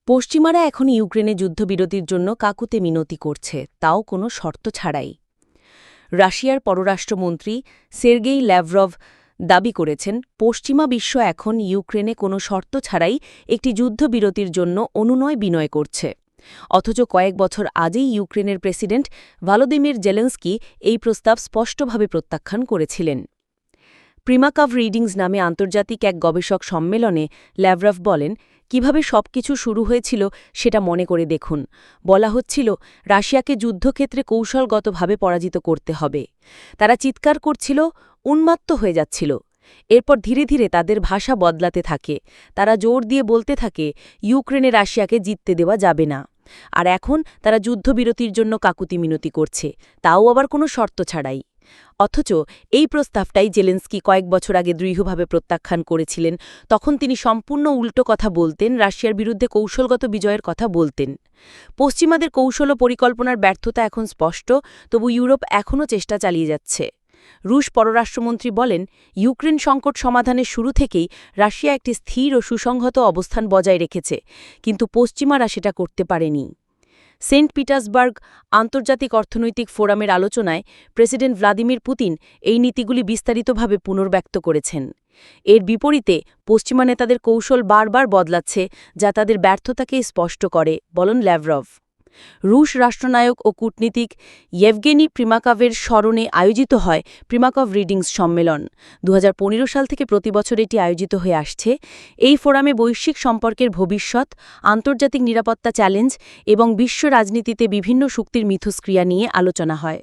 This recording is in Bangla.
পশ্চিমারা এখন ইউক্রেনে যুদ্ধবিরতির জন্য কাকুতে মিনতি করছে, তাও কোনো শর্ত ছাড়াই। রাশিয়ার পররাষ্ট্রমন্ত্রী সের্গেই ল্যাভরভ দাবি করেছেন, পশ্চিমা বিশ্ব এখন ইউক্রেনে কোনো শর্ত ছাড়াই একটি যুদ্ধবিরতির জন্য অনুনয় বিনয় করছে। অথচ কয়েক বছর আগেই ইউক্রেনের প্রেসিডেন্ট ভলোদিমির জেলেনস্কি এই প্রস্তাব স্পষ্টভাবে প্রত্যাখ্যান করেছিলেন। প্রিমাকাভ রিডিংস নামে আন্তর্জাতিক এক গবেষক সম্মেলনে ল্যাভরভ বলেন, কিভাবে সবকিছু শুরু হয়েছিল সেটা মনে করে দেখুন। বলা হচ্ছিল রাশিয়াকে যুদ্ধক্ষেত্রে কৌশলগতভাবে পরাজিত করতে হবে। তারা চিৎকার করছিল, উন্মাত্ত হয়ে যাচ্ছিল। এরপর ধীরে ধীরে তাদের ভাষা বদলাতে থাকে। তারা জোর দিয়ে বলতে থাকে, ইউক্রেনে রাশিয়াকে জিততে দেওয়া যাবে না। আর এখন তারা যুদ্ধবিরতির জন্য কাকুতি মিনতি করছে, তাও আবার কোনো শর্ত ছাড়াই। অথচ এই প্রস্তাবটাই জেলেনস্কি কয়েক বছর আগে দৃঢ়ভাবে প্রত্যাখ্যান করেছিলেন। তখন তিনি সম্পূর্ণ উল্টো কথা বলতেন, রাশিয়ার বিরুদ্ধে কৌশলগত বিজয়ের কথা বলতেন। পশ্চিমাদের কৌশল ও পরিকল্পনার ব্যর্থতা এখন স্পষ্ট, তবু ইউরোপ এখনও চেষ্টা চালিয়ে যাচ্ছে। রুশ পররাষ্ট্রমন্ত্রী বলেন, ইউক্রেন সংকট সমাধানের শুরু থেকেই রাশিয়া একটি স্থির ও সুসংহত অবস্থান বজায় রেখেছে, কিন্তু পশ্চিমারা সেটা করতে পারেনি। সেন্ট পিটার্সবার্গ আন্তর্জাতিক অর্থনৈতিক ফোরামের আলোচনায় প্রেসিডেন্ট ভ্লাদিমির পুতিন এই নীতিগুলি বিস্তারিতভাবে পুনর্ব্যক্ত করেছেন। এর বিপরীতে পশ্চিমা নেতাদের কৌশল বারবার বদলাচ্ছে, যা তাদের ব্যর্থতাকে স্পষ্ট করে, বলেন ল্যাভরভ। রুশ রাষ্ট্রনায়ক ও কূটনীতিক ইয়েভগেনি প্রিমাকভের স্মরণে আয়োজিত হয় প্রিমাকভ রিডিংস সম্মেলন। 2015 সাল থেকে প্রতিবছর এটি আয়োজিত হয়ে আসছে। এই ফোরামে বৈশ্বিক সম্পর্কের ভবিষ্যৎ, আন্তর্জাতিক নিরাপত্তা চ্যালেঞ্জ এবং বিশ্ব রাজনীতিতে বিভিন্ন শক্তির মিথস্ক্রিয়া নিয়ে আলোচনা হয়।